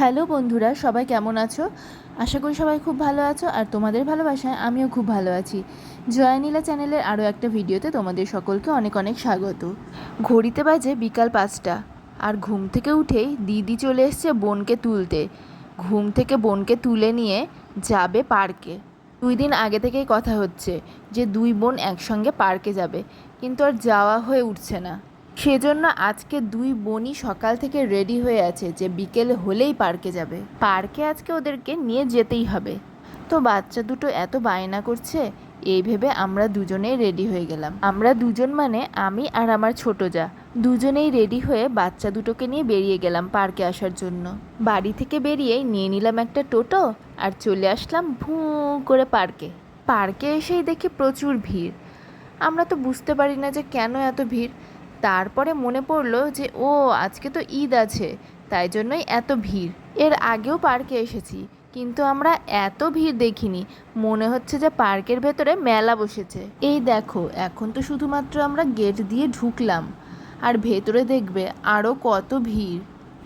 Hello বন্ধুরা, সবাই কেমন আছো? আশা করি সবাই খুব ভালো আছো, আর তোমাদের ভালোবাসায় আমিও খুব ভালো আছি। জয়ানীলা চ্যানেলের আরও একটা ভিডিওতে তোমাদের সকলকে অনেক অনেক স্বাগত। ঘড়িতে বাজে বিকাল 5টা, আর ঘুম থেকে উঠেই দিদি চলে এসছে বোনকে তুলতে। ঘুম থেকে বোনকে তুলে নিয়ে যাবে পার্কে। 2 দিন আগে থেকেই কথা হচ্ছে যে দুই বোন একসঙ্গে পার্কে যাবে, কিন্তু আর যাওয়া হয়ে উঠছে না। সেজন্য আজকে দুই বোনই সকাল থেকে রেডি হয়ে আছে যে বিকেল হলেই পার্কে যাবে। পার্কে আজকে ওদেরকে নিয়ে যেতেই হবে। তো বাচ্চা দুটো এত বায়না করছে, এই ভেবে আমরা দুজনেই রেডি হয়ে গেলাম। আমরা দুজন মানে আমি আর আমার ছোট যা, দুজনেই রেডি হয়ে বাচ্চা দুটোকে নিয়ে বেরিয়ে গেলাম পার্কে আসার জন্য। বাড়ি থেকে বেরিয়েই নিয়ে নিলাম একটা টোটো আর চলে আসলাম ভুঁ করে পার্কে। পার্কে এসেই দেখি প্রচুর ভিড়। আমরা তো বুঝতে পারি না যে কেন এত ভিড়। তারপরে মনে পড়লো যে আজকে তো ঈদ আছে, তাই জন্যই এত ভিড়। এর আগেও পার্কে এসেছি, কিন্তু আমরা এত ভিড় দেখিনি। মনে হচ্ছে যে পার্কের ভেতরে মেলা বসেছে। এই দেখো, এখন তো শুধুমাত্র আমরা গেট দিয়ে ঢুকলাম, আর ভেতরে দেখবে আরও কত ভিড়।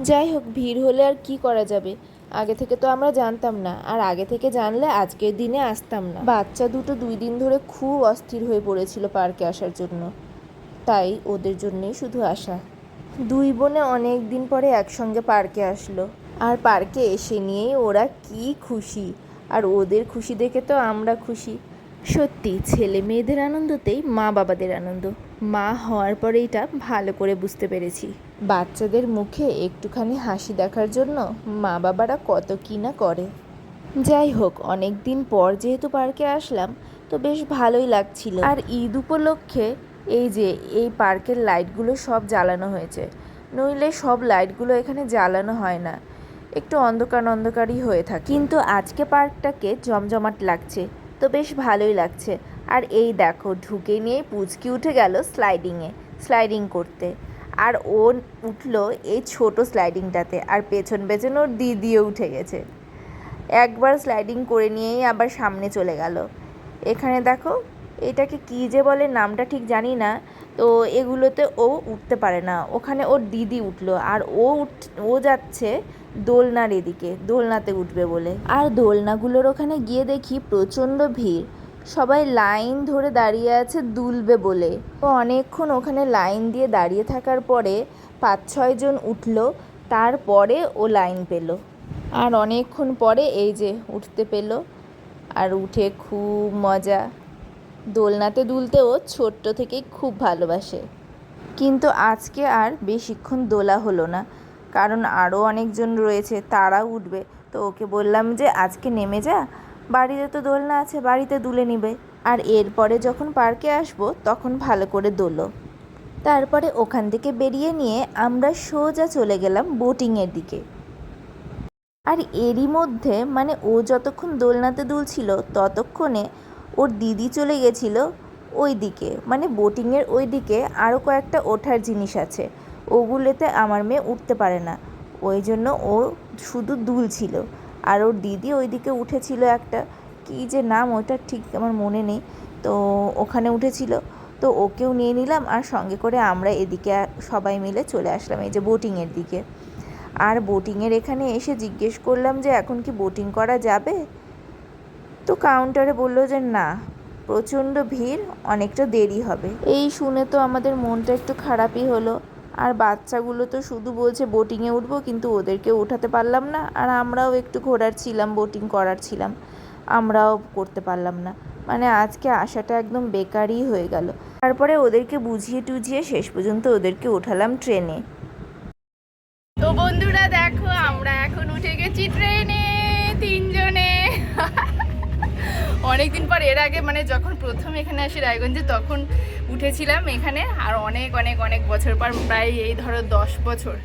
যাই হোক, ভিড় হলে আর কি করা যাবে। আগে থেকে তো আমরা জানতাম না, আর আগে থেকে জানলে আজকের দিনে আসতাম না। বাচ্চা দুটো 2 দিন ধরে খুব অস্থির হয়ে পড়েছিল পার্কে আসার জন্য, তাই ওদের জন্যই শুধু আসা। দুই বোনে অনেক দিন পরে একসঙ্গে পার্কে আসলো, আর পার্কে এসে নিয়েই ওরা কি খুশি। আর ওদের খুশি দেখে তো আমরা খুশি। সত্যি, ছেলে মেয়েদের আনন্দতেই মা বাবাদের আনন্দ। মা হওয়ার পরে এটা ভালো করে বুঝতে পেরেছি। বাচ্চাদের মুখে একটুখানি হাসি দেখার জন্য মা বাবারা কত কি না করে। যাই হোক, অনেক দিন পর যেহেতু পার্কে আসলাম, তো বেশ ভালোই লাগছিল। আর ঈদ উপলক্ষে এই পার্কের লাইটগুলো সব জ্বালানো হয়েছে, নইলে সব লাইটগুলো এখানে জ্বালানো হয় না, একটু অন্ধকার অন্ধকারই হয়ে থাকে। কিন্তু আজকে পার্কটাকে জমজমাট লাগছে, তো বেশ ভালোই লাগছে। আর এই দেখো, ঢুকে নিয়ে পুচকি উঠে গেল স্লাইডিং করতে। আর ও উঠলো এই ছোট স্লাইডিংটাতে, আর পেছন পেছন ওর দিদিও উঠে গেছে। একবার স্লাইডিং করে নিয়েই আবার সামনে চলে গেল। এখানে দেখো, এটাকে কী যে বলে, নামটা ঠিক জানি না। তো এগুলোতে ও উঠতে পারে না, ওখানে ওর দিদি উঠলো, আর ও যাচ্ছে দোলনার এদিকে, দোলনাতে উঠবে বলে। আর দোলনাগুলোর ওখানে গিয়ে দেখি প্রচণ্ড ভিড়, সবাই লাইন ধরে দাঁড়িয়ে আছে দুলবে বলে। তো অনেকক্ষণ ওখানে লাইন দিয়ে দাঁড়িয়ে থাকার পরে 5-6 জন উঠলো, তারপরে ও লাইন পেল। আর অনেকক্ষণ পরে এই যে উঠতে পেল, আর উঠে খুব মজা। দোলনাতে দুলতে ও ছোট্ট থেকেই খুব ভালোবাসে। কিন্তু আজকে আর বেশিক্ষণ দোলা হলো না, কারণ আরও অনেকজন রয়েছে, তারা উঠবে। তো ওকে বললাম যে আজকে নেমে যা, বাড়িতে তো দোলনা আছে, বাড়িতে দুলে নিবে, আর এরপরে যখন পার্কে আসবো তখন ভালো করে দোলো। তারপরে ওখান থেকে বেরিয়ে নিয়ে আমরা সোজা চলে গেলাম বোটিংয়ের দিকে। আর এরই মধ্যে মানে ও যতক্ষণ দোলনাতে দুলছিল ততক্ষণে ওর দিদি চলে গেছিলো ওই দিকে, মানে বোটিংয়ের ওই দিকে আরও কয়েকটা ওঠার জিনিস আছে, ওগুলোতে আমার মেয়ে উঠতে পারে না, ওই জন্য ও শুধু দুলছিল। আর ওর দিদি ওই দিকে উঠেছিল, একটা কী যে নাম ওটা ঠিক আমার মনে নেই, তো ওখানে উঠেছিল। তো ওকেও নিয়ে নিলাম, আর সঙ্গে করে আমরা এদিকে সবাই মিলে চলে আসলাম এই যে বোটিংয়ের দিকে। আর বোটিংয়ের এখানে এসে জিজ্ঞেস করলাম যে এখন কি বোটিং করা যাবে, তো কাউন্টারে বললো যে না, প্রচণ্ড ভিড়, অনেকটা দেরি হবে। এই শুনে তো আমাদের মনটা একটু খারাপই হলো। আর বাচ্চাগুলো তো শুধু বলছে বোটিংয়ে উঠবো, কিন্তু ওদেরকে ওঠাতে পারলাম না, আর আমরাও একটু ঘোরার ছিলাম, বোটিং করার ছিলাম, আমরাও করতে পারলাম না। মানে আজকে আসাটা একদম বেকারই হয়ে গেল। তারপরে ওদেরকে বুঝিয়ে টুঝিয়ে শেষ পর্যন্ত ওদেরকে ওঠালাম ট্রেনে। তো বন্ধুরা দেখো, আমরা এখন উঠে গেছি ট্রেনে 3 জনে। অনেকদিন পর, এর আগে মানে যখন প্রথম এখানে আসি রায়গঞ্জে তখন উঠেছিলাম এখানে, আর অনেক অনেক অনেক বছর পর, প্রায় এই ধরো 10 বছর,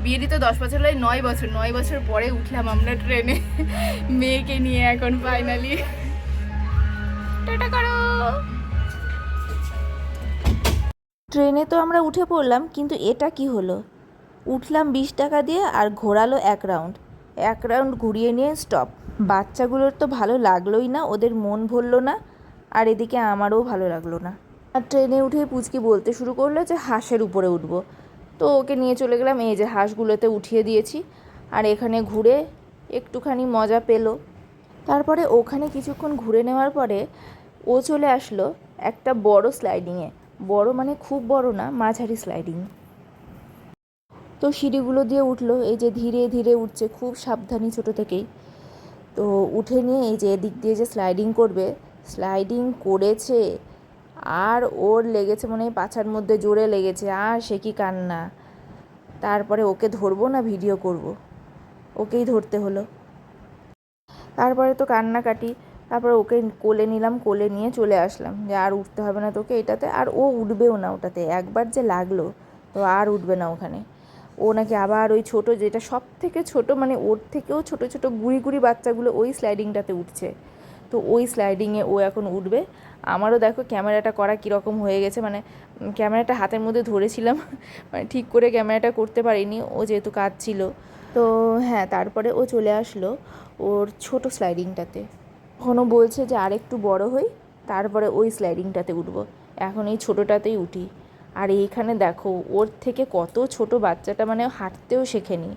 বিয়েরই তো 10 বছর হলে 9 বছর পরে উঠলাম আমরা ট্রেনে মেয়েকে নিয়ে। এখন ফাইনালি টাটা করো। ট্রেনে তো আমরা উঠে পড়লাম, কিন্তু এটা কি হলো, উঠলাম 20 টাকা দিয়ে আর ঘোরালো 1 রাউন্ড ঘুরিয়ে নিয়ে স্টপ। বাচ্চাগুলোর তো ভালো লাগলোই না, ওদের মন ভরলো না, আর এদিকে আমারও ভালো লাগলো না। আর ট্রেনে উঠে পুচকি বলতে শুরু করলো যে হাঁসের উপরে উঠবো। তো ওকে নিয়ে চলে গেলাম, এই যে হাঁসগুলোতে উঠিয়ে দিয়েছি। আর এখানে ঘুরে একটুখানি মজা পেলো। তারপরে ওখানে কিছুক্ষণ ঘুরে নেওয়ার পরে ও চলে আসলো একটা বড় স্লাইডিংয়ে, বড় মানে খুব বড় না, মাঝারি স্লাইডিং। তো সিঁড়িগুলো দিয়ে উঠলো, এই যে ধীরে ধীরে উঠছে, খুব সাবধানী ছোটো থেকেই। তো উঠে নিয়ে এই যে এদিক দিয়ে যে স্লাইডিং করবে, স্লাইডিং করেছে আর ওর লেগেছে মনে হয় পাছার মধ্যে জোরে লেগেছে, আর সে কি কান্না। তারপরে ওকে ধরবো না ভিডিও করব, ওকেই ধরতে হলো। তারপরে তো কান্নাকাটি, তারপরে ওকে কোলে নিলাম, কোলে নিয়ে চলে আসলাম যে আর উঠতে হবে না তোকে এটাতে, আর ও উঠবেও না ওটাতে, একবার যে লাগলো তো আর উঠবে না ওখানে। ও নাকি আবার ওই ছোটো, যেটা সব থেকে ছোটো, মানে ওর থেকেও ছোটো ছোটো গুড়ি গুড়ি বাচ্চাগুলো ওই স্লাইডিংটাতে উঠছে। তো ওই স্লাইডিংয়ে ও এখন উঠবে। আমারও দেখো ক্যামেরাটা করা কীরকম হয়ে গেছে, মানে ক্যামেরাটা হাতের মধ্যে ধরেছিলাম, মানে ঠিক করে ক্যামেরাটা করতে পারিনি, ও যেহেতু কাজ ছিল। তো হ্যাঁ, তারপরে ও চলে আসলো ওর ছোট স্লাইডিংটাতে। এখনও বলছে যে আরেকটু বড় হই, তারপরে ওই স্লাইডিংটাতে উঠবো, এখন এই ছোটোটাতেই উঠি। আর এইখানে দেখো ওর থেকে কত ছোট বাচ্চাটা, মানে হাঁটতেও শেখেনি।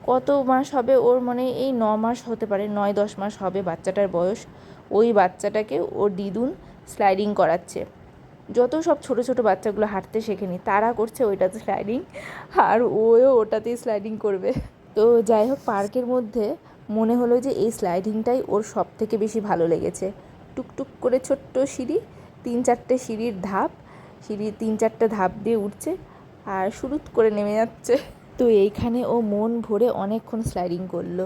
কত মাস হবে ওর, মানে এই 9 মাস হতে পারে, 9-10 মাস হবে বাচ্চাটার বয়স। ওই বাচ্চাটাকে ওর দিদুন স্লাইডিং করাচ্ছে। যত সব ছোট ছোট বাচ্চাগুলো হাঁটতে শেখেনি, তারা করছে ওইটাতে স্লাইডিং, আর ওও ওটাতেই স্লাইডিং করবে। তো যাই হোক, পার্কের মধ্যে মনে হলো যে এই স্লাইডিংটাই ওর সব থেকে বেশি ভালো লেগেছে। টুকটুক করে ছোট্ট সিঁড়ি, 3-4টে সিঁড়ির ধাপ, সিঁড়ি 3-4টে ধাপ দিয়ে উঠছে আর শুরুত করে নেমে যাচ্ছে। তো এইখানে ও মন ভরে অনেকক্ষণ স্লাইডিং করলো।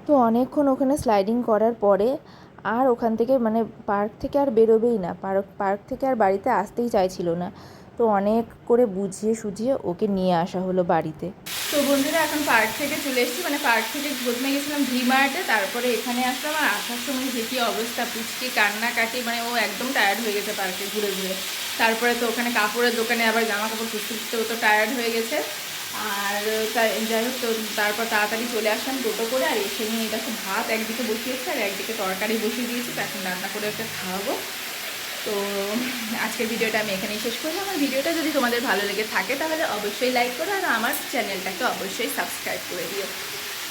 তো অনেকক্ষণ ওখানে স্লাইডিং করার পরে আর ওখান থেকে, মানে পার্ক থেকে আর বেরোবেই না, পার্ক থেকে আর বাড়িতে আসতেই চাইছিল না। তো অনেক করে বুঝিয়ে সুঝিয়ে ওকে নিয়ে আসা হলো বাড়িতে। তো বন্ধুরা, এখন পার্ক থেকে চলে এসেছি, মানে পার্ক থেকে প্রথমে গেছিলাম ভি-মার্টে, তারপরে এখানে আসলাম। আর আসার সময় যে কী অবস্থা, পুচকি কান্নাকাটি, মানে ও একদম টায়ার্ড হয়ে গেছে পার্কে ঘুরে ঘুরে। তারপরে তো ওখানে কাপড়ের দোকানে আবার জামা কাপড় খুঁজতে খুঁজতে ও তো টায়ার্ড হয়ে গেছে। আর যাই হোক, তো তারপর তাড়াতাড়ি চলে আসলাম টোটো করে। আর এসে নিয়ে দেখো ভাত একদিকে বসিয়েছি আর একদিকে তরকারি বসিয়ে দিয়েছি, তো এখন রান্না করে ওকে খাওয়াবো। তো আজকের ভিডিওটা আমি এখানেই শেষ করলাম। আমার ভিডিওটা যদি তোমাদের ভালো লেগে থাকে তাহলে অবশ্যই লাইক করো, আর আমার চ্যানেলটাকে অবশ্যই সাবস্ক্রাইব করে দিও।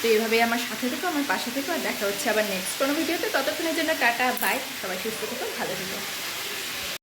তো এইভাবেই আমার সাথে থেকো, আমার পাশে থেকো, আর দেখা হচ্ছে আবার নেক্সট কোনো ভিডিওতে। ততক্ষণের জন্য টাটা, বাই, সবাই সুস্থ থেকো, ভালো থেকো।